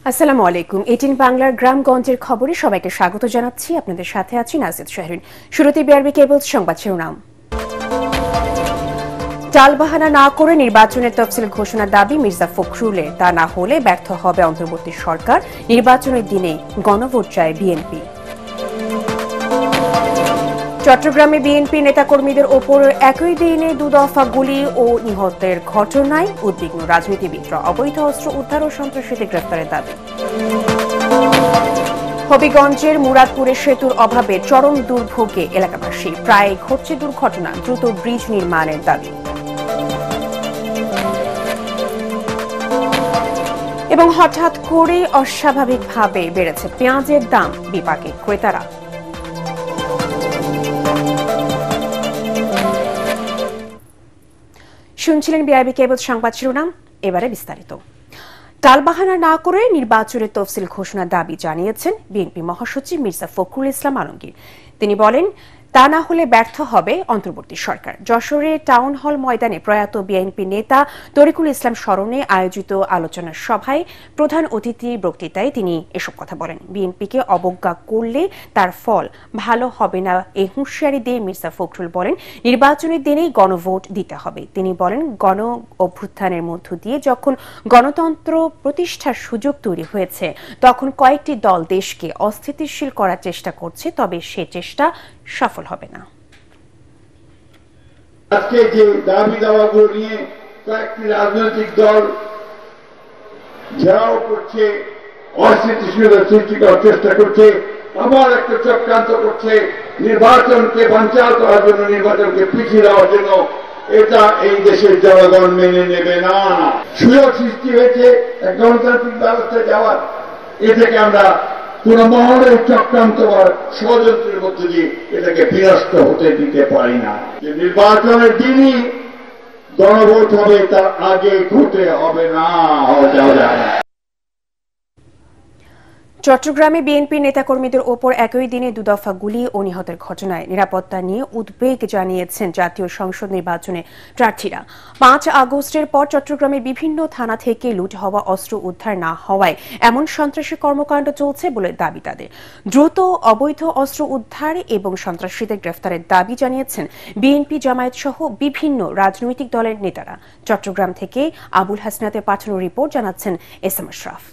আসসালামু আলাইকুম। 18 বাংলার গ্রামগঞ্জের খবরে সবাইকে স্বাগত জানাচ্ছি। আপনাদের সাথে আছি নাজিদ শাহরিন। শুরুতে বিআরবি কেবলস সংবাদ শিরোনাম। টালবাহানা না করে নির্বাচনের তফসিল ঘোষণার দাবি মির্জা ফখরুলের। তা না হলে ব্যর্থ হবে অন্তর্বর্তী সরকার। নির্বাচনের দিনে গণভোট চায় বিএনপি। চট্টগ্রামে বিএনপি নেতাকর্মীদের ওপর একই দিনে দুদফা গুলি ও নিহতের ঘটনায় উদ্বিগ্ন রাজনীতিবিদরা। অবৈধ অস্ত্র উদ্ধার ও সন্ত্রাসীদের গ্রেফতারের দাবি। হবিগঞ্জের মুরাদপুরের সেতুর অভাবে চরম দুর্ভোগে এলাকাবাসী। প্রায় ঘটছে দুর্ঘটনা, দ্রুত ব্রিজ নির্মাণের দাবি। এবং হঠাৎ করে অস্বাভাবিকভাবে বেড়েছে পেঁয়াজের দাম, বিপাকে ক্রেতারা। শুনছিলেন বিআরবি কেবল সংবাদ শিরোনাম, এবারে বিস্তারিত। টালবাহানা না করে নির্বাচনের তফসিল ঘোষণার দাবি জানিয়েছেন বিএনপি মহাসচিব মির্জা ফখরুল ইসলাম আলমগীর। তিনি বলেন, তা না হলে ব্যর্থ হবে অন্তর্বর্তী সরকার। যশোরে টাউন হল ময়দানে প্রয়াত বিএনপি নেতা তরিকুল ইসলাম স্মরণে আয়োজিত আলোচনা সভায় প্রধান অতিথির বক্তৃতায় তিনি এসব কথা বলেন। বিএনপিকে অবজ্ঞা করলে তার ফল ভালো হবে না এই হুঁশিয়ারি দিয়ে মির্জা ফখরুল বলেন, নির্বাচনের দিনেই গণভোট দিতে হবে। তিনি বলেন, গণ অভ্যুত্থানের মধ্য দিয়ে যখন গণতন্ত্র প্রতিষ্ঠার সুযোগ তৈরি হয়েছে, তখন কয়েকটি দল দেশকে অস্থিতিশীল করার চেষ্টা করছে, তবে সে চেষ্টা সফল হবে না। আজকে যে দাবি দাওয়াগুলো নিয়ে কয়েকটি রাজনৈতিক দল ঘেরাও করছে, অস্থিতিশীলতা সৃষ্টি করার চেষ্টা করছে, আবার একটা চক্রান্ত করছে নির্বাচনকে বানচাল করার জন্য, নির্বাচনকে পিছিয়ে দেওয়ার জন্য। এটা এই দেশের জনগণ মেনে নেবে না। সুযোগ সৃষ্টি হয়েছে এক গণতান্ত্রিক ব্যবস্থায় যাওয়ার, এ থেকে আমরা কোন মহলের চক্রান্ত বা ষড়যন্ত্রের মধ্যে দিয়ে এটাকে বিনষ্ট হতে দিতে পারি না। যে নির্বাচনের দিনই গণভোট হবে, তার আগে ঘটে হবে না, যাওয়া যায় না। চট্টগ্রামে বিএনপি নেতাকর্মীদের ওপর একই দিনে দুদফা গুলি ও নিহতের ঘটনায় নিরাপত্তা নিয়ে উদ্বেগ জানিয়েছেন জাতীয় সংসদ নির্বাচনে প্রার্থীরা। 5 আগস্টের পর চট্টগ্রামের বিভিন্ন থানা থেকে লুট হওয়া অস্ত্র উদ্ধার না হওয়ায় এমন সন্ত্রাসী কর্মকাণ্ড চলছে বলে দাবি তাদের। দ্রুত অবৈধ অস্ত্র উদ্ধার এবং সন্ত্রাসীদের গ্রেফতারের দাবি জানিয়েছেন বিএনপি, জামায়াত সহ বিভিন্ন রাজনৈতিক দলের নেতারা। চট্টগ্রাম থেকে আবুল হাসনাতের পাঠানো রিপোর্ট জানাচ্ছেন এস এম আশরাফ।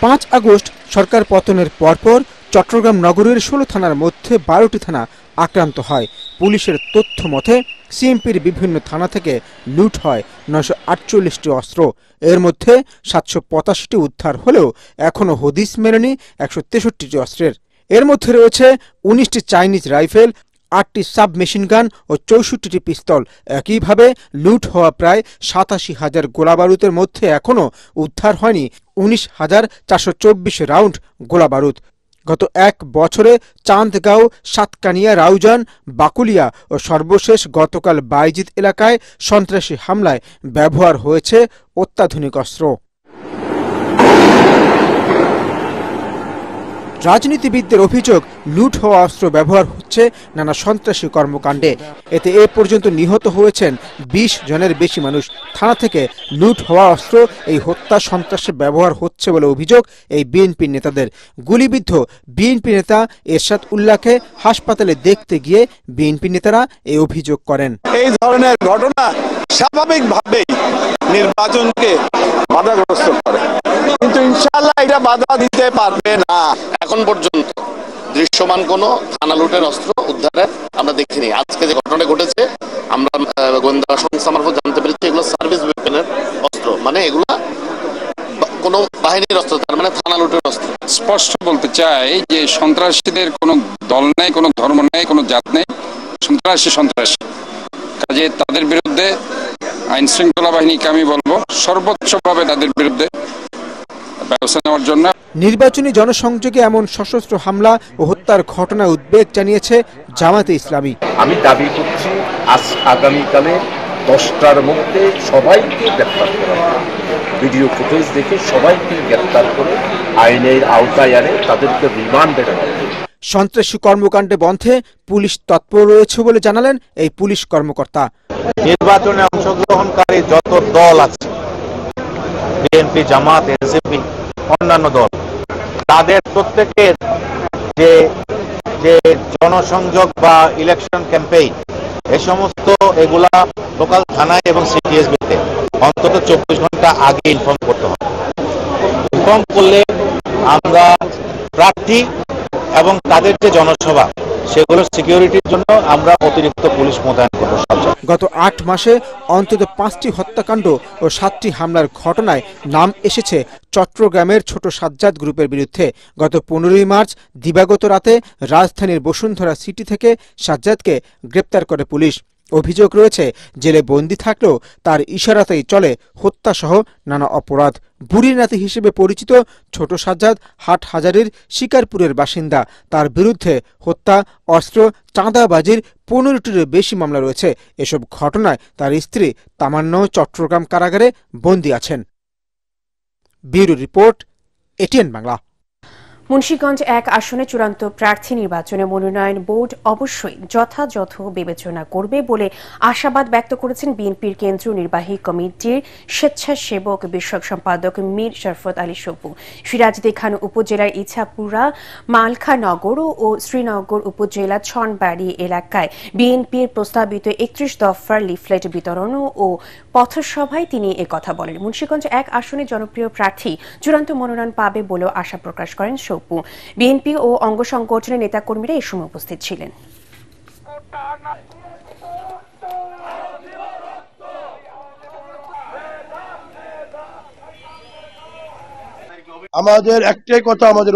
5 আগস্ট সরকার পতনের পরপর চট্টগ্রাম নগরীর 16 থানার মধ্যে 12টি থানা আক্রান্ত হয়। পুলিশের তথ্য মতে সিএমপির বিভিন্ন থানা থেকে লুট হয় 948টি অস্ত্র। এর মধ্যে 785টি উদ্ধার হলেও এখনও হদিস মেলেনি 163টি অস্ত্রের। এর মধ্যে রয়েছে 19টি চাইনিজ রাইফেল, 8টি সাব মেশিন গান ও 64টি পিস্তল। একইভাবে লুট হওয়া প্রায় 87,000 গোলাবারুদের মধ্যে এখনও উদ্ধার হয়নি 19,424 রাউন্ড গোলাবারুদ। গত 1 বছরে চাঁদগাঁও, সাতকানিয়া, রাউজান, বাকুলিয়া ও সর্বশেষ গতকাল বাইজিদ এলাকায় সন্ত্রাসী হামলায় ব্যবহার হয়েছে অত্যাধুনিক অস্ত্র। রাজনীতিবিদদের অভিযোগ, লুট হওয়া অস্ত্র ব্যবহার হচ্ছে নানা সন্ত্রাসী কর্মকাণ্ডে। এতে এ পর্যন্ত নিহত হয়েছেন 20 জনের বেশি মানুষ। থানা থেকে লুট হওয়া অস্ত্র এই হত্যা সন্ত্রাসে ব্যবহার হচ্ছে বলে অভিযোগ এই বিএনপি নেতাদের। গুলিবিদ্ধ বিএনপি নেতা এরশাদ উল্লাহকে হাসপাতালে দেখতে গিয়ে বিএনপি নেতারা এই অভিযোগ করেন। এই ধরনের ঘটনা স্বাভাবিকভাবেই নির্বাচনকে বাধাগ্রস্ত করে, কিন্তু ইনশাআল্লাহ এটা বাধা দিতে পারবে না। এখন পর্যন্ত দৃশ্যমান কোনো থানা লুটের অস্ত্র উদ্ধারের আমরা দেখিনি। আজকে যে ঘটনা ঘটেছে, আমরা গোয়েন্দা সংস্থা মারফত জানতে পেরেছি এগুলো সার্ভিস ওয়েপনের অস্ত্র, মানে এগুলা কোনো বাহিনীর অস্ত্র, তার মানে থানা লুটের অস্ত্র। স্পষ্ট বলতে চাই যে সন্ত্রাসীদের কোনো দল নেই, কোনো ধর্ম নেই, কোনো জাত নেই। সন্ত্রাসী কাজে তাদের বিরুদ্ধে আইন শৃঙ্খলা বাহিনীকে আমি বলবো সর্বোচ্চভাবে তাদের বিরুদ্ধে ব্যবস্থা নেওয়ার জন্য। নির্বাচনী জনসংযোগে এমন সশস্ত্র হামলা ও হত্যার ঘটনায় উদ্বেগ জানিয়েছে জামায়াতে ইসলামী। আমি দাবি করছি আগামীকালে 10টার মধ্যে সবাইকে গ্রেফতার করা হবে। ভিডিও ফুটেজ দেখে সবাইকে গ্রেফতার করে আইনের আওতায় আনে তাদেরকে রিমান্ডে নেওয়া হবে। সন্ত্রাসী কর্মকাণ্ডে বন্ধে পুলিশ তৎপর রয়েছে বলে জানালেন এই পুলিশ কর্মকর্তা। নির্বাচনে অংশগ্রহণকারী যত দল আছে বিএনপি, জামাত, এনসিপি, অন্যান্য দল, তাদের প্রত্যেকের যে যে জনসংযোগ বা ইলেকশন ক্যাম্পেইন, এই সমস্ত এগুলা লোকাল থানায় এবং সিটিএসবিতে অন্তত 24 ঘন্টা আগে ইনফর্ম করতে হবে। ইনফর্ম করলে আমরা প্রার্থী এবং তাদের যে জনসভা সেগুলোর সিকিউরিটির জন্য আমরা অতিরিক্ত পুলিশ মোতায়েন করব। গত 8 মাসে অন্তত 5টি হত্যাকাণ্ড ও 7টি হামলার ঘটনায় নাম এসেছে চট্টগ্রামের ছোট সাজ্জাদ গ্রুপের বিরুদ্ধে। গত 15 মার্চ দিবাগত রাতে রাজধানীর বসুন্ধরা সিটি থেকে সাজ্জাদকে গ্রেপ্তার করে পুলিশ। অভিযোগ রয়েছে জেলে বন্দী থাকলেও তার ইশারাতেই চলে হত্যাসহ নানা অপরাধ। বুড়ির নাতি হিসেবে পরিচিত ছোট সাজ্জাদ হাটহাজারীর শিকারপুরের বাসিন্দা। তার বিরুদ্ধে হত্যা, অস্ত্র, চাঁদাবাজির 15টিরও বেশি মামলা রয়েছে। এসব ঘটনায় তার স্ত্রী তামান্নাও চট্টগ্রাম কারাগারে বন্দী আছেন। Bureau report, ATN Bangla. Munshiganj 1 আসনে চূড়ান্ত প্রার্থী নির্বাচনে মনোনয়ন বোর্ড অবশ্যই যথাযথ বিবেচনা করবে বলে আশাবাদ ব্যক্ত করেছেন বিএনপির কেন্দ্রীয় নির্বাহী কমিটির স্বেচ্ছাসেবক বিষয়ক সম্পাদক মীর শরফত আলী সপু। সিরাজদি খান উপজেলার ইছাপুরা, মালখানগর ও শ্রীনগর উপজেলা ছনবাড়ি এলাকায় বিএনপির প্রস্তাবিত 31 দফার লিফলেট বিতরণ ও পথসভায় তিনি একথা বলেন। মুন্সিগঞ্জ 1 আসনে জনপ্রিয় প্রার্থী চূড়ান্ত মনোনয়ন পাবে বলেও আশা প্রকাশ করেন সপু। বিএনপি ও অঙ্গ সংগঠনের নেতাকর্মীরা এ সময় উপস্থিত ছিলেন। আমাদের একটাই কথা, আমাদের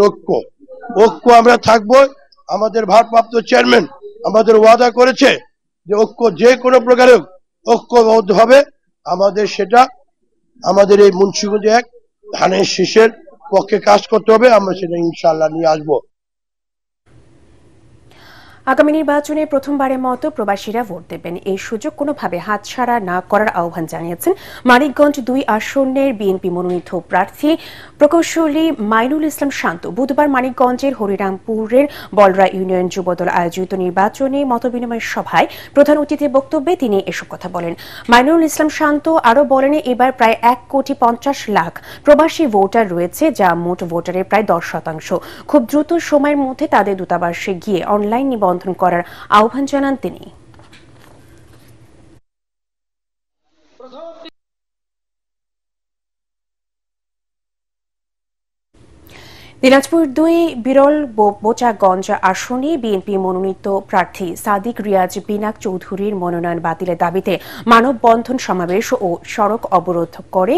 ঐক্য আমরা থাকবো। আমাদের ভারপ্রাপ্ত চেয়ারম্যান আমাদের ওয়াদা করেছে যে ঐক্য যে কোনো প্রকারে ঐক্যবদ্ধ হবে। আমাদের সেটা আমাদের এই মুন্সিগঞ্জ 1 ধানের শীষের পক্ষে কাজ করতে হবে। আমরা সেটা ইনশাআল্লাহ নিয়ে আসবো। আগামী নির্বাচনে প্রথমবারের মতো প্রবাসীরা ভোট দেবেন। এই সুযোগ কোনোভাবে হাতছাড়া না করার আহ্বান জানিয়েছেন মানিকগঞ্জ 2 আসনের বিএনপি মনোনীত প্রার্থী প্রকৌশলী মাইনুল ইসলাম শান্ত। বুধবার মানিকগঞ্জের হরিরামপুরের বলরা ইউনিয়ন যুবদল আয়োজিত নির্বাচনী মতবিনিময় সভায় প্রধান অতিথির বক্তব্যে তিনি এসব কথা বলেন। মাইনুল ইসলাম শান্ত আরও বলেন, এবার প্রায় 1,50,00,000 প্রবাসী ভোটার রয়েছে, যা মোট ভোটারের প্রায় 10%। খুব দ্রুত সময়ের মধ্যে তাদের দূতাবাসে গিয়ে অনলাইন নিবন্ধন করার আহ্বান জানান তিনি। দিনাজপুর 2 বিরল বোচাগঞ্জ আসনে বিএনপি মনোনীত প্রার্থী সাদিক রিয়াজ বিনাক চৌধুরীর মনোনয়ন বাতিলের দাবিতে মানববন্ধন, সমাবেশ ও সড়ক অবরোধ করে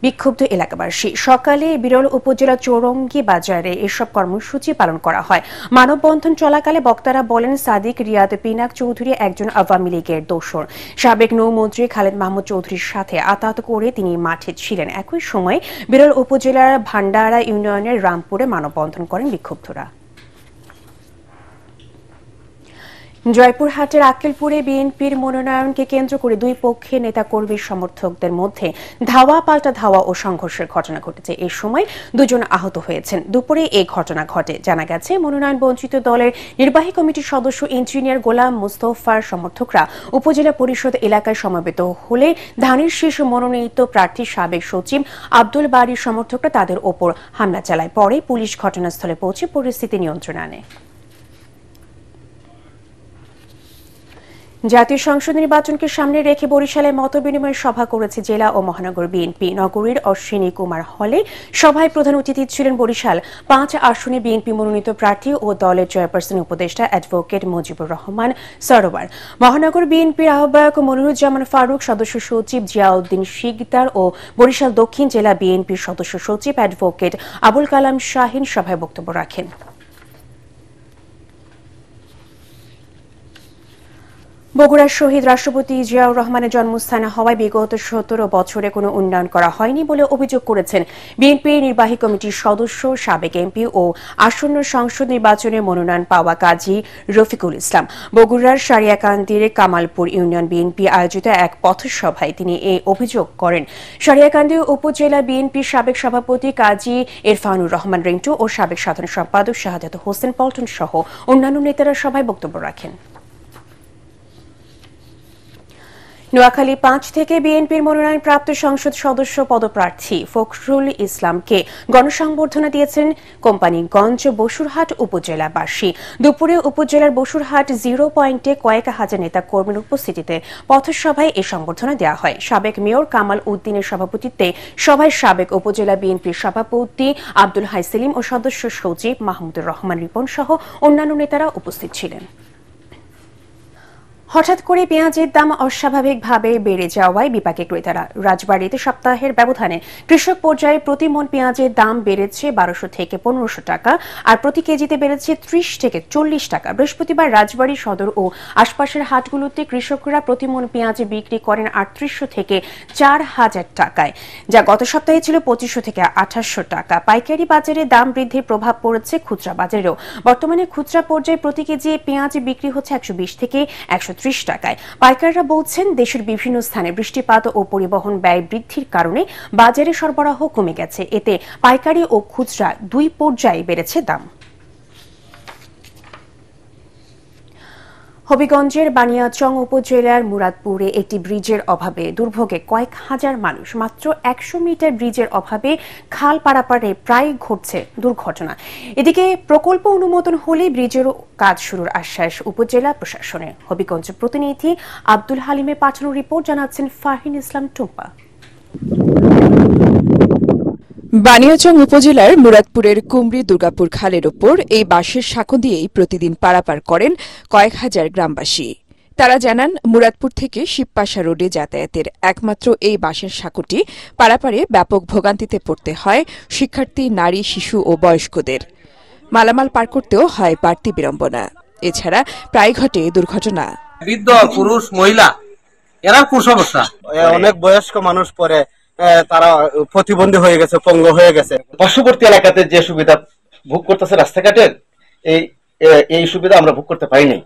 বিক্ষুব্ধ এলাকাবাসী। সকালে বিরল উপজেলা চৌরঙ্গি বাজারে এসব কর্মসূচি পালন করা হয়। মানববন্ধন চলাকালে বক্তারা বলেন, সাদিক রিয়াদ বিনাক চৌধুরী একজন আওয়ামী লীগের দোসর। সাবেক নৌমন্ত্রী খালেদ মাহমুদ চৌধুরীর সাথে আতাত করে তিনি মাঠে ছিলেন। একই সময় বিরল উপজেলার ভান্ডারা ইউনিয়নের রামপুরে মানববন্ধন করেন বিক্ষুব্ধরা। জয়পুরহাটের আক্কেলপুরে বিএনপির মনোনয়নকে কেন্দ্র করে 2 পক্ষের নেতাকর্মী সমর্থকদের মধ্যে ধাওয়া পাল্টা ধাওয়া ও সংঘর্ষের ঘটনা ঘটেছে। এই সময় 2 জন আহত হয়েছেন। দুপুরে এই ঘটনা ঘটে। জানা গেছে, মনোনয়ন বঞ্চিত দলের নির্বাহী কমিটির সদস্য ইঞ্জিনিয়ার গোলাম মুস্তফার সমর্থকরা উপজেলা পরিষদ এলাকায় সমবেত হলে ধানের শীষ মনোনীত প্রার্থী সাবেক সচিব আব্দুল বাড়ির সমর্থকরা তাদের ওপর হামলা চালায়। পরে পুলিশ ঘটনাস্থলে পৌঁছে পরিস্থিতি নিয়ন্ত্রণে আনে। জাতীয় সংসদ নির্বাচনকে সামনে রেখে বরিশালে মতবিনিময় সভা করেছে জেলা ও মহানগর বিএনপি। নগরীর অশ্বিনী কুমার হলে সভায় প্রধান অতিথি ছিলেন বরিশাল 5 আসনে বিএনপি মনোনীত প্রার্থী ও দলের চেয়ারপারসন উপদেষ্টা অ্যাডভোকেট মুজিবুর রহমান সরোয়ার, মহানগর বিএনপির আহ্বায়ক মনিরুজ্জামান ফারুক, সদস্য সচিব জিয়াউদ্দিন শিকদার ও বরিশাল দক্ষিণ জেলা বিএনপির সদস্য সচিব অ্যাডভোকেট আবুল কালাম শাহিন সভায় বক্তব্য রাখেন। বগুড়ার শহীদ রাষ্ট্রপতি জিয়াউর রহমানের জন্মস্থান হওয়ায় বিগত 17 বছরে কোনো উন্নয়ন করা হয়নি বলে অভিযোগ করেছেন বিএনপি নির্বাহী কমিটির সদস্য, সাবেক এমপি ও আসন্ন সংসদ নির্বাচনে মনোনয়ন পাওয়া কাজী রফিকুল ইসলাম। বগুড়ার সারিয়াকান্দির কামালপুর ইউনিয়ন বিএনপি আয়োজিত এক পথসভায় তিনি এই অভিযোগ করেন। সারিয়াকান্দি উপজেলা বিএনপির সাবেক সভাপতি কাজী ইরফানুর রহমান রিন্টু ও সাবেক সাধারণ সম্পাদক শাহাদাত হোসেন পল্টন সহ অন্যান্য নেতারা সভায় বক্তব্য রাখেন। নোয়াখালী ৫ থেকে বিএনপির মনোনয়নপ্রাপ্ত সংসদ সদস্য পদপ্রার্থী ফখরুল ইসলামকে গণসংবর্ধনা দিয়েছেন কোম্পানীগঞ্জ বসুরহাট উপজেলাবাসী। দুপুরে উপজেলার বসুরহাট 0 পয়েন্টে কয়েক হাজার নেতা কর্মীর উপস্থিতিতে পথসভায় এ সংবর্ধনা দেওয়া হয়। সাবেক মেয়র কামাল উদ্দিনের সভাপতিত্বে সভায় সাবেক উপজেলা বিএনপির সভাপতি আব্দুল হাই সেলিম ও সদস্য সচিব মাহমুদুর রহমান রিপন সহ অন্যান্য নেতারা উপস্থিত ছিলেন। হঠাৎ করে পেঁয়াজের দাম অস্বাভাবিকভাবে বেড়ে যাওয়ায় বিপাকে ক্রেতারা। রাজবাড়ীতে সপ্তাহের ব্যবধানে কৃষক পর্যায়ে প্রতি মণ পেঁয়াজের দাম বেড়েছে ১২০০ থেকে ১৫০০ টাকা, আর প্রতি কেজিতে বেড়েছে ৩০ থেকে ৪০ টাকা। বৃহস্পতিবার রাজবাড়ী সদর ও আশপাশের হাটগুলোতে কৃষকরা প্রতি মণ পেঁয়াজ বিক্রি করেন ৩৮০০ থেকে ৪০০০ টাকায়, যা গত সপ্তাহে ছিল ২৫০০ থেকে ২৮০০ টাকা। পাইকারি বাজারে দাম বৃদ্ধির প্রভাব পড়েছে খুচরা বাজারেও। বর্তমানে খুচরা পর্যায়ে প্রতি কেজি পেঁয়াজ বিক্রি হচ্ছে ১২০ থেকে ১৩০ টাকায়। পাইকাররা বলছেন, দেশের বিভিন্ন স্থানে বৃষ্টিপাত ও পরিবহন ব্যয় বৃদ্ধির কারণে বাজারে সরবরাহ কমে গেছে। এতে পাইকারি ও খুচরা দুই পর্যায়ে বেড়েছে দাম। হবিগঞ্জের বানিয়াচং উপজেলার মুরাদপুরে একটি ব্রিজের অভাবে দুর্ভোগে কয়েক হাজার মানুষ। মাত্র ১০০ মিটার ব্রিজের অভাবে খাল পারাপারে প্রায় ঘটছে দুর্ঘটনা। এদিকে প্রকল্প অনুমোদন হলে ব্রিজেরও কাজ শুরুর আশ্বাস উপজেলা প্রশাসনের। হবিগঞ্জ প্রতিনিধি আব্দুল হালিমের পাঠানো রিপোর্ট জানাচ্ছেন ফাহিন ইসলাম টুম্পা। বানিয়াচং উপজেলার মুরাদপুরের কুমরি দুর্গাপুর খালের ওপর এই বাঁশের সাঁকো দিয়েই প্রতিদিন পারাপার করেন কয়েক হাজার গ্রামবাসী। তারা জানান, মুরাদপুর থেকে শিবপাশা রোডে যাতায়াতের একমাত্র এই বাঁশের সাঁকোটি পারাপারে ব্যাপক ভোগান্তিতে পড়তে হয় শিক্ষার্থী, নারী, শিশু ও বয়স্কদের। মালামাল পার করতেও হয় বাড়তি বিড়ম্বনা। এছাড়া প্রায় ঘটে দুর্ঘটনা। বৃদ্ধ, পুরুষ, মহিলা, এরা খুব সমস্যা। অনেক বয়স্ক মানুষ পরে তারা প্রতিবন্ধী হয়ে গেছে, পঙ্গ হয়ে গেছে। পার্শ্ববর্তী এলাকাতে যে সুবিধা ভোগ করতেছে রাস্তাঘাটের, এই সুবিধা আমরা ভোগ করতে পারিনি।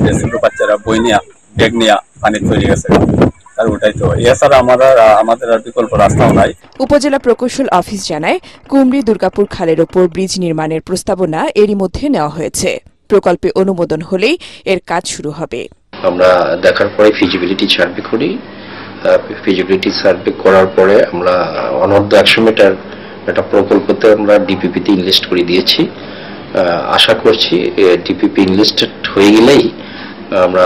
যে ছোট বাচ্চারা বই নিয়ে, ব্যাগ নিয়ে পানি তৈরি গেছে, তার ওটাই তো। এছাড়া আমাদের আর বিকল্প রাস্তাও নাই। উপজেলা প্রকৌশল অফিস জানায়, কুমরি দুর্গাপুর খালের ওপর ব্রিজ নির্মাণের প্রস্তাবনা এরই মধ্যে নেওয়া হয়েছে। প্রকল্পে অনুমোদন হলেই এর কাজ শুরু হবে। আমরা দেখার পরে ফিজিবিলিটি সার্ভে করি। ফিজিবিলিটি সার্ভে করার পরে আমরা অনূর্ধ্ব ১০০ মিটার একটা প্রকল্পতে আমরা ডিপিপিতে ইনভেস্ট করে দিয়েছি। আশা করছি ডিপিপি ইনভেস্টেড হয়ে গেলেই আমরা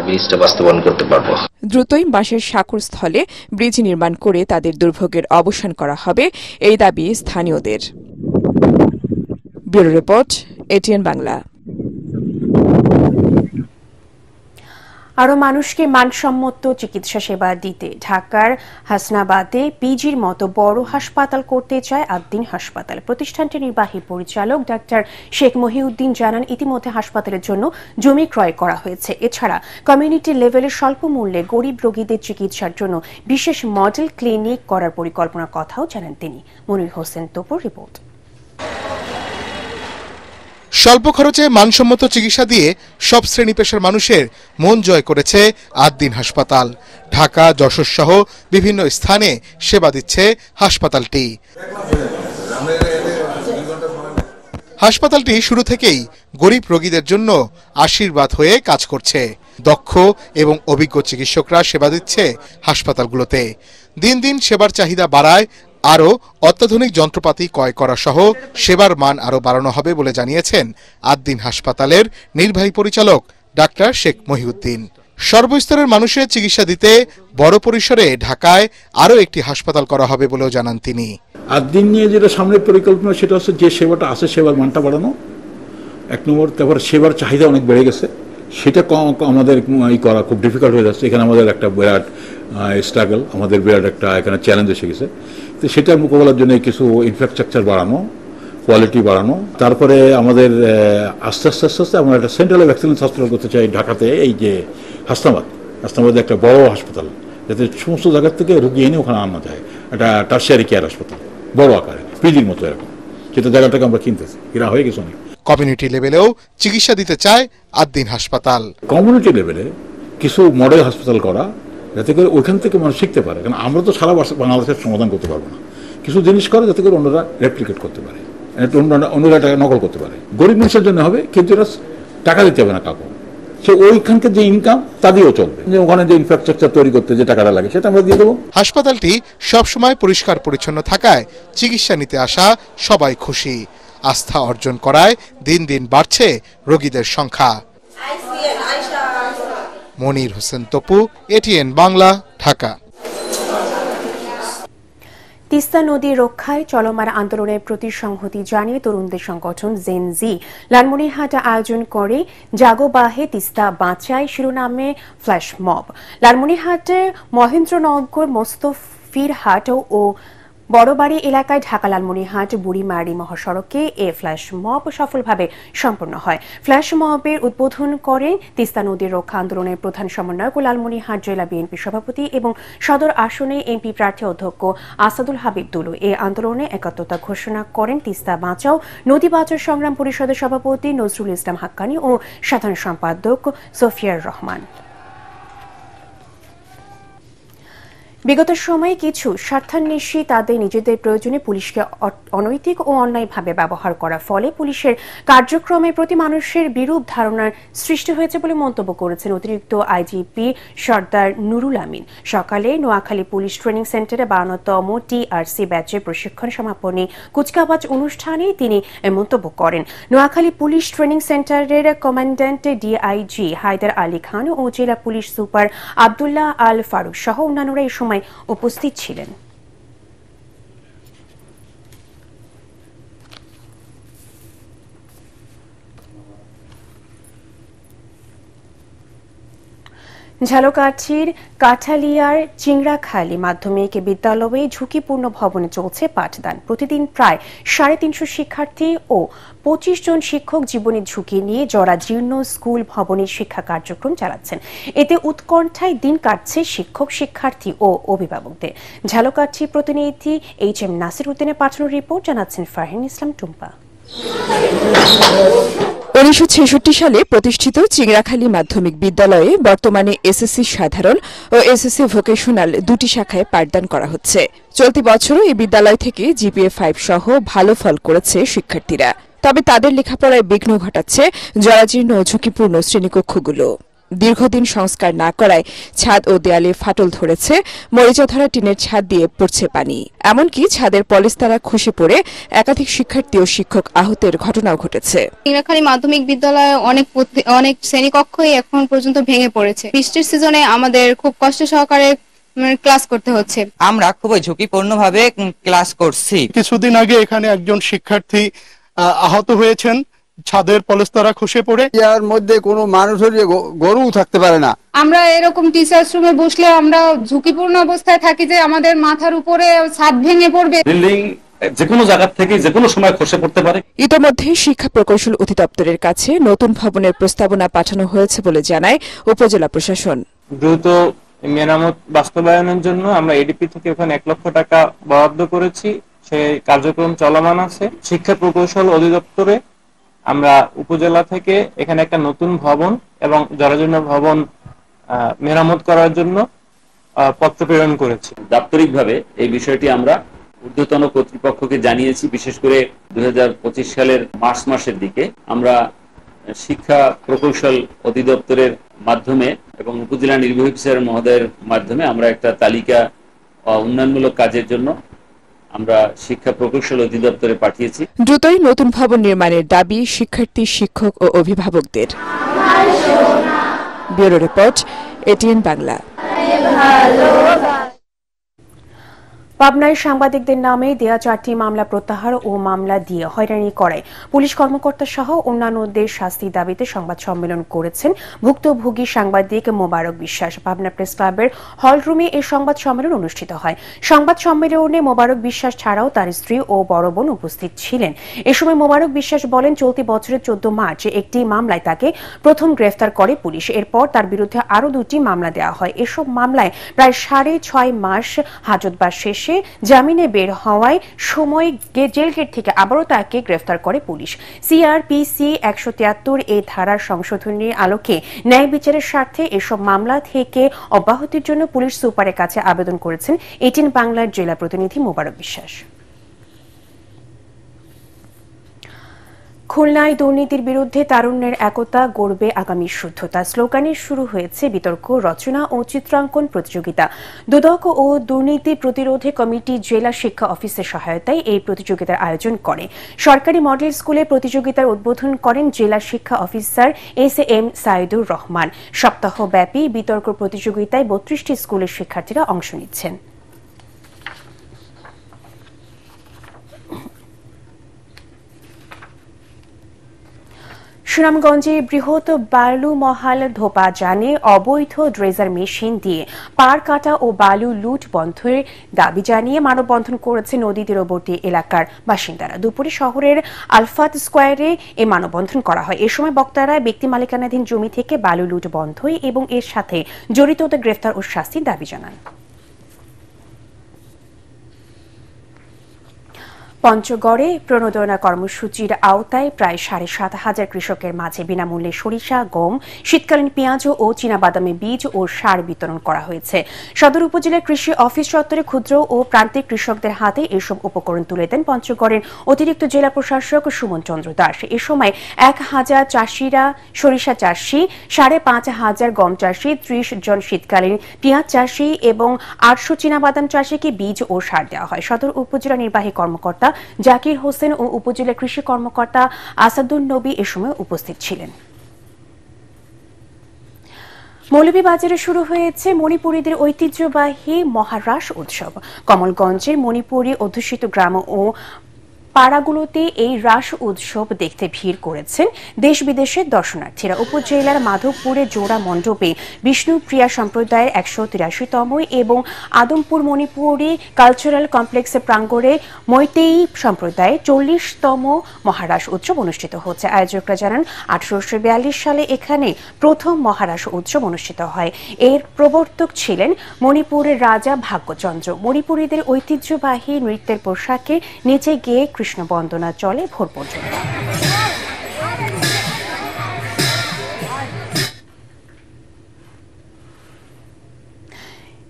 ব্রিজটা বাস্তবায়ন করতে পারবো। দ্রুতই বাঁশের সাঁকোর স্থলে ব্রিজ নির্মাণ করে তাদের দুর্ভোগের অবসান করা হবে, এই দাবি স্থানীয়দের। Bureau report, ATN Bangla. আরও মানুষকে মানসম্মত চিকিৎসা সেবা দিতে ঢাকার হাসনাবাদে পিজির মতো বড় হাসপাতাল করতে চায় আদ্দিন হাসপাতাল। প্রতিষ্ঠানটির নির্বাহী পরিচালক ডাক্তার শেখ মহিউদ্দিন জানান, ইতিমধ্যে হাসপাতালের জন্য জমি ক্রয় করা হয়েছে। এছাড়া কমিউনিটি লেভেলে স্বল্প মূল্যে গরিব রোগীদের চিকিৎসার জন্য বিশেষ মডেল ক্লিনিক করার পরিকল্পনার কথাও জানান তিনি। মনির হোসেন তোপর রিপোর্ট। স্বল্প খরচে মানসম্মত চিকিৎসা দিয়ে সব শ্রেণী পেশার মানুষের মন জয় করেছে আদ্দিন হাসপাতাল। ঢাকা, যশোর সহ বিভিন্ন স্থানে সেবা দিচ্ছে হাসপাতালটি। হাসপাতালটি শুরু থেকেই গরিব রোগীদের জন্য আশীর্বাদ হয়ে কাজ করছে। দক্ষ এবং অভিজ্ঞ চিকিৎসকরা সেবা দিচ্ছে হাসপাতালগুলোতে। দিন দিন সেবার চাহিদা বাড়ায় আরও অত্যাধুনিক যন্ত্রপাতি ক্রয় করা সহ সেবার মান আরও বাড়ানো হবে বলে জানিয়েছেন আদ্দিন হাসপাতালের নির্বাহী পরিচালক ডাক্তার শেখ মহিউদ্দিন। সর্বস্তরের মানুষের চিকিৎসা দিতে বড় পরিসরে ঢাকায় আরও একটি হাসপাতাল করা হবে বলেও জানান তিনি। আদ্দিন নিয়ে যেটা সামনের পরিকল্পনা, সেটা হচ্ছে যে সেবাটা আছে সেবার মানটা বাড়ানো, এক নম্বর। তারপর সেবার চাহিদা অনেক বেড়ে গেছে, সেটা আমাদের করা খুব ডিফিকাল্ট হয়ে যাচ্ছে। এখানে আমাদের একটা বিরাট স্ট্রাগল, আমাদের বিরাট একটা এখানে চ্যালেঞ্জ এসে গেছে। তো সেটার মোকাবেলার জন্য কিছু ইনফ্রাস্ট্রাকচার বাড়ানো, কোয়ালিটি বাড়ানো। তারপরে আমাদের আস্তে আস্তে আমরা একটা সেন্টার অফ এক্সেলেন্স হসপিটাল করতে চাই ঢাকাতে। এই যে হাসনাবাদে একটা বড় হাসপাতাল, যাতে সমস্ত জায়গার থেকে রুগী এনে ওখানে আনা যায়। একটা টার্সিয়ারি কেয়ার হাসপাতাল, বড় আকারে, পিজির মতো এরকম, সেটা জায়গাটাকে আমরা কিনতেছি, এরা হয়ে গেছে অনেক। কমিউনিটি লেভেলেও চিকিৎসা দিতে চায় আদ্দিন হাসপাতাল। কমিউনিটি লেভেলে কিছু মডেল হাসপাতাল করা, যাতে করে ওইখান থেকে মানুষ শিখতে পারে। কারণ আমরা তো সারা বাংলাদেশের সমাধান করতে পারবো না। কিছু জিনিস করে যাতে করে অন্যরা রেপ্লিকেট করতে পারে, অন্যরা নকল করতে পারে। গরিব মানুষের জন্য হবে, কিন্তু এটা টাকা দিতে হবে না কাউকে, সে ওইখানকার যে ইনকাম তা দিয়েও চলবে, যে ওখানে যে ইনফ্রাস্ট্রাকচার তৈরি করতে যে টাকাটা লাগে সেটা আমরা দিয়ে দেবো। হাসপাতালটি সবসময় পরিষ্কার পরিচ্ছন্ন থাকায় চিকিৎসা নিতে আসা সবাই খুশি। আস্থা অর্জন করায় দিন দিন বাড়ছে রোগীদের সংখ্যা। মনির হোসেন তপু, এটিএন বাংলা, ঢাকা। তিস্তা নদী রক্ষায় চলমান আন্দোলনের প্রতি সংহতি জানিয়ে তরুণদের সংগঠন জেন জি লালমনিরহাটে আয়োজন করে জাগো বাহে তিস্তা বাঁচাই শিরোনামে ফ্ল্যাশ মব। লালমনিরহাটে মহেন্দ্রনগর মোস্তফিরহাট ও বড়বাড়ি এলাকায় ঢাকা লালমনিরহাট বুড়িমারি মহাসড়কে এ ফ্ল্যাশ মব সফলভাবে সম্পন্ন হয়। ফ্ল্যাশ মবের উদ্বোধন করেন তিস্তা নদীর রক্ষা আন্দোলনের প্রধান সমন্বয়ক ও লালমনিরহাট জেলা বিএনপি সভাপতি এবং সদর আসনে এমপি প্রার্থী অধ্যক্ষ আসাদুল হাবিব দুলু। এই আন্দোলনে একাত্মতা ঘোষণা করেন তিস্তা বাঁচাও নদী বাঁচাও সংগ্রাম পরিষদের সভাপতি নজরুল ইসলাম হাক্কানি ও সাধারণ সম্পাদক সোফিয়ার রহমান। বিগত সময়ে কিছু স্বার্থান্বেষী তাদের নিজেদের প্রয়োজনে পুলিশকে অনৈতিক ও অন্যায়ভাবে ব্যবহার করার ফলে পুলিশের কার্যক্রমের প্রতি মানুষের বিরূপ ধারণার সৃষ্টি হয়েছে বলে মন্তব্য করেছেন অতিরিক্ত আইজিপি সর্দার নুরুল আমিন। সকালে নোয়াখালী পুলিশ ট্রেনিং সেন্টারে 52তম টিআরসি ব্যাচের প্রশিক্ষণ সমাপনী কুচকাওয়াজ অনুষ্ঠানে তিনি মন্তব্য করেন। নোয়াখালী পুলিশ ট্রেনিং সেন্টারের কমান্ড্যান্ট ডিআইজি হায়দার আলী খান ও জেলা পুলিশ সুপার আবদুল্লাহ আল ফারুক সহ অন্যান্যরা এই সময় উপস্থিত ছিলেন। ঝালকাঠির কাঠালিয়ার চিংড়াখালী মাধ্যমিক বিদ্যালয়ে ঝুঁকিপূর্ণ ভবনে চলছে পাঠদান। প্রতিদিন প্রায় 350 শিক্ষার্থী ও 25 জন শিক্ষক জীবনের ঝুঁকি নিয়ে জরাজীর্ণ স্কুল ভবনের শিক্ষা কার্যক্রম চালাচ্ছেন। এতে উৎকণ্ঠায় দিন কাটছে শিক্ষক, শিক্ষার্থী ও অভিভাবকদের। ঝালকাঠি প্রতিনিধি HM নাসির উদ্দিনের পাঠানো রিপোর্ট জানাচ্ছেন ফারহিন ইসলাম টুম্পা। 1966 সালে প্রতিষ্ঠিত চিংড়াখালী মাধ্যমিক বিদ্যালয়ে বর্তমানে এসএসসি সাধারণ ও এসএসসি ভোকেশনাল দুটি শাখায় পাঠদান করা হচ্ছে। চলতি বছরও এই বিদ্যালয় থেকে জিপিএ 5 সহ ভালো ফল করেছে শিক্ষার্থীরা। তবে তাদের লেখাপড়ায় বিঘ্ন ঘটাচ্ছে জরাজীর্ণ ও ঝুঁকিপূর্ণ শ্রেণীকক্ষগুলো। দীর্ঘদিন সংস্কার না করায় ছাদ ও দেয়ালে ফাটল ধরেছে, মরিচা ধরা টিনের ছাদ দিয়ে পড়ছে পানি। এমনকি ছাদের পলিস্তারা খসে পড়ে একাধিক শিক্ষার্থী ও শিক্ষক আহতের ঘটনাও ঘটেছে। চিংড়াখালী মাধ্যমিক বিদ্যালয়ে অনেক শ্রেণীকক্ষই এখন পর্যন্ত ভেঙে পড়েছে। বৃষ্টির সিজনে আমাদের খুব কষ্ট সহকারে ক্লাস করতে হচ্ছে। আমরা খুবই ঝুঁকিপূর্ণভাবে ক্লাস করছি। কিছুদিন আগে এখানে একজন শিক্ষার্থী আহত হয়েছেন, ছাদের পলেস্তারা খসে পড়ে। এর মধ্যে কোনো মানুষের গরু থাকতে পারে না। আমরা এরকম টিচার্স রুমে বসলে আমরা ঝুঁকিপূর্ণ অবস্থায় থাকি যে আমাদের মাথার উপরে ছাদ ভেঙে পড়বে। বিল্ডিং যেকোনো জায়গা থেকে যেকোনো সময় খসে পড়তে পারে। ইতোমধ্যে শিক্ষা প্রকৌশল অধিদপ্তরের কাছে নতুন ভবনের প্রস্তাবনা পাঠানো হয়েছে বলে জানায় উপজেলা প্রশাসন। দ্রুত মেরামত বাস্তবায়নের জন্য আমরা এডিপি থেকে ওখানে 1 লক্ষ টাকা বরাদ্দ করেছি। সেই কার্যক্রম চলমান আছে। শিক্ষা প্রকৌশল অধিদপ্তরে আমরা উপজেলা থেকে এখানে একটা নতুন ভবন এবং জরাজীর্ণ ভবন মেরামত করার জন্য পত্র প্রেরণ করেছি। দাপ্তরিকভাবে এই বিষয়টি আমরা ঊর্ধ্বতন কর্তৃপক্ষকে জানিয়েছি। বিশেষ করে 2025 সালের মার্চ মাসের দিকে আমরা শিক্ষা প্রকৌশল অধিদপ্তরের মাধ্যমে এবং উপজেলা নির্বাহী অফিসার মহোদয়ের মাধ্যমে আমরা একটা তালিকা উন্নয়নমূলক কাজের জন্য আমরা শিক্ষা প্রকৌশল অধিদপ্তরে পাঠিয়েছি। দ্রুতই নতুন ভবন নির্মাণের দাবি শিক্ষার্থী, শিক্ষক ও অভিভাবকদের। Bureau report, ATN Bangla. পাবনায় সাংবাদিকদের নামে দেয়া 4টি মামলা প্রত্যাহার ও মামলা দিয়ে হয়রানি করায় পুলিশ কর্মকর্তা সহ অন্যান্যদের শাস্তির দাবিতে সংবাদ সম্মেলন করেছেন ভুক্তভোগী সাংবাদিক মোবারক বিশ্বাস। পাবনা প্রেস ক্লাবের হলরুমে এই সংবাদ সম্মেলন অনুষ্ঠিত হয়। সংবাদ সম্মেলনে মোবারক বিশ্বাস ছাড়াও তার স্ত্রী ও বড় বোন উপস্থিত ছিলেন। এ সময় মোবারক বিশ্বাস বলেন, চলতি বছরের 14 মার্চ একটি মামলায় তাকে প্রথম গ্রেফতার করে পুলিশ। এরপর তার বিরুদ্ধে আরও 2টি মামলা দেওয়া হয়। এসব মামলায় প্রায় 6.5 মাস হাজতবাস শেষে জামিনে বের হওয়ায় সময় জেল গেট থেকে আবারও তাকে গ্রেফতার করে পুলিশ। সিআরপিসি 173 এই ধারার সংশোধনের আলোকে ন্যায় বিচারের স্বার্থে এসব মামলা থেকে অব্যাহতির জন্য পুলিশ সুপারের কাছে আবেদন করেছেন এটিএন বাংলার জেলা প্রতিনিধি মোবারক বিশ্বাস। খুলনায় দুর্নীতির বিরুদ্ধে তারুণ্যের একতা গড়বে আগামী শুদ্ধতা স্লোগানে শুরু হয়েছে বিতর্ক, রচনা ও চিত্রাঙ্কন প্রতিযোগিতা। দুদক ও দুর্নীতি প্রতিরোধে কমিটি জেলা শিক্ষা অফিসের সহায়তায় এই প্রতিযোগিতার আয়োজন করে। সরকারি মডেল স্কুলে প্রতিযোগিতার উদ্বোধন করেন জেলা শিক্ষা অফিসার এস.এম. সাইদুর রহমান। সপ্তাহব্যাপী বিতর্ক প্রতিযোগিতায় 32টি স্কুলের শিক্ষার্থীরা অংশ নিচ্ছেন। সুনামগঞ্জে বৃহৎ বালু মহাল ধোপা জানে অবৈধ ড্রেজার মেশিন দিয়ে পাড় কাটা ও বালু লুট বন্ধের দাবি জানিয়ে মানববন্ধন করেছে নদী তীরবর্তী এলাকার বাসিন্দারা। দুপুরে শহরের আলফাত স্কোয়ারে এই মানববন্ধন করা হয়। এ সময় বক্তারা ব্যক্তি মালিকানাধীন জমি থেকে বালু লুট বন্ধ এবং এর সাথে জড়িতদের গ্রেফতার ও শাস্তির দাবি জানান। পঞ্চগড়ে প্রণোদনা কর্মসূচির আওতায় প্রায় ৭,৫০০ কৃষকের মাঝে বিনামূল্যে সরিষা, গম, শীতকালীন পেঁয়াজ ও চীনাবাদামের বীজ ও সার বিতরণ করা হয়েছে। সদর উপজেলার কৃষি অফিস চত্বরে ক্ষুদ্র ও প্রান্তিক কৃষকদের হাতে এসব উপকরণ তুলে দেন পঞ্চগড়ের অতিরিক্ত জেলা প্রশাসক সুমন চন্দ্র দাস। এ সময় ১,০০০ চাষিরা সরিষা চাষি, ৫,৫০০ গম চাষি, ৩০ জন শীতকালীন পেঁয়াজ চাষি এবং ৮০০ চীনাবাদাম চাষিকে বীজ ও সার দেওয়া হয়। সদর উপজেলা নির্বাহী কর্মকর্তা জাকির হোসেন ও উপজেলা কৃষি কর্মকর্তা আসাদুন নবী এ সময় উপস্থিত ছিলেন। মৌলভীবাজারে শুরু হয়েছে মণিপুরীদের ঐতিহ্যবাহী মহারাস উৎসব। কমলগঞ্জের মণিপুরী অধ্যুষিত গ্রাম ও পাড়াগুলোতে এই রাস উৎসব দেখতে ভিড় করেছেন দেশ বিদেশের দর্শনার্থীরা। উপজেলার মাধবপুরে জোড়া মণ্ডপে বিষ্ণুপ্রিয়া সম্প্রদায়ের ১৮৩তম এবং আদমপুর মণিপুরী কালচারাল কমপ্লেক্সের প্রাঙ্গণে মৈতেই সম্প্রদায়ের ৪০তম মহারাস উৎসব অনুষ্ঠিত হচ্ছে। আয়োজকরা জানান ১৮৪২ সালে এখানে প্রথম মহারাস উৎসব অনুষ্ঠিত হয়। এর প্রবর্তক ছিলেন মণিপুরের রাজা ভাগ্যচন্দ্র। মণিপুরীদের ঐতিহ্যবাহী নৃত্যের পোশাকে নিচে গিয়ে কৃষ্ণ বন্দনা চলে ভোর পর্যন্ত।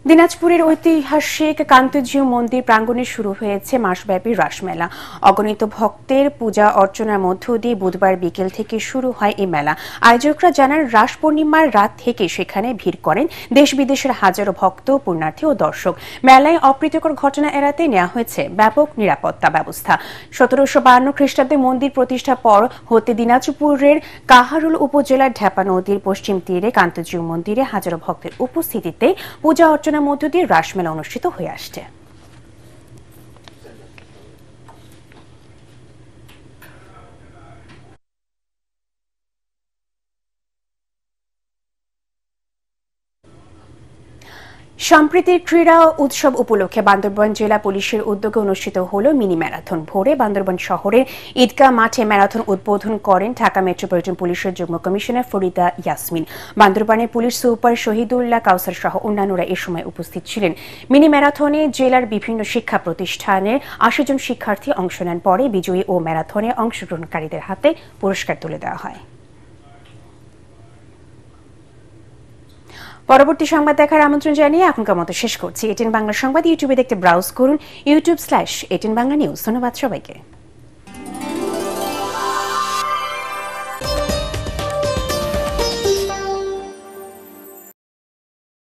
দিনাজপুরের ঐতিহাসিক কান্তজিউ মন্দির প্রাঙ্গণে শুরু হয়েছে মাসব্যাপী রাসমেলা। অগণিত ভক্তের পূজা অর্চনার মধ্য দিয়ে বুধবার বিকেল থেকে শুরু হয় এই মেলা। আয়োজকরা জানান রাস পূর্ণিমার রাত থেকে সেখানে ভিড় করেন দেশ বিদেশের হাজারো ভক্ত, পুণ্যার্থী ও দর্শক। মেলায় অপ্রীতিকর ঘটনা এড়াতে নেওয়া হয়েছে ব্যাপক নিরাপত্তা ব্যবস্থা। ১৭৫২ খ্রিস্টাব্দে মন্দির প্রতিষ্ঠার পর হতে দিনাজপুরের কাহারুল উপজেলার ঢেপা নদীর পশ্চিম তীরে কান্তজিউ মন্দিরে হাজারো ভক্তের উপস্থিতিতে পূজা অর্চনার মধ্য দিয়ে রাসমেলা অনুষ্ঠিত হয়ে আসছে। সম্প্রীতির ক্রীড়া উৎসব উপলক্ষে বান্দরবান জেলা পুলিশের উদ্যোগে অনুষ্ঠিত হল মিনি ম্যারাথন। ভোরে বান্দরবান শহরের ঈদগাহ মাঠে ম্যারাথন উদ্বোধন করেন ঢাকা মেট্রোপলিটন পুলিশের যুগ্ম কমিশনার ফরিদা ইয়াসমিন। বান্দরবানের পুলিশ সুপার শহীদুল্লাহ কাউসার সহ অন্যান্যরা এ সময় উপস্থিত ছিলেন। মিনি ম্যারাথনে জেলার বিভিন্ন শিক্ষা প্রতিষ্ঠানের ৮০ জন শিক্ষার্থী অংশ নেন। পরে বিজয়ী ও ম্যারাথনে অংশগ্রহণকারীদের হাতে পুরস্কার তুলে দেওয়া হয়। পরবর্তী সংবাদ দেখার আমন্ত্রণ জানিয়ে এখনকার মতো শেষ করছি। এটিএন বাংলা সংবাদ ইউটিউবে দেখতে ব্রাউজ করুন youtube/এটিএন বাংলা নিউজ। ধন্যবাদ সবাইকে।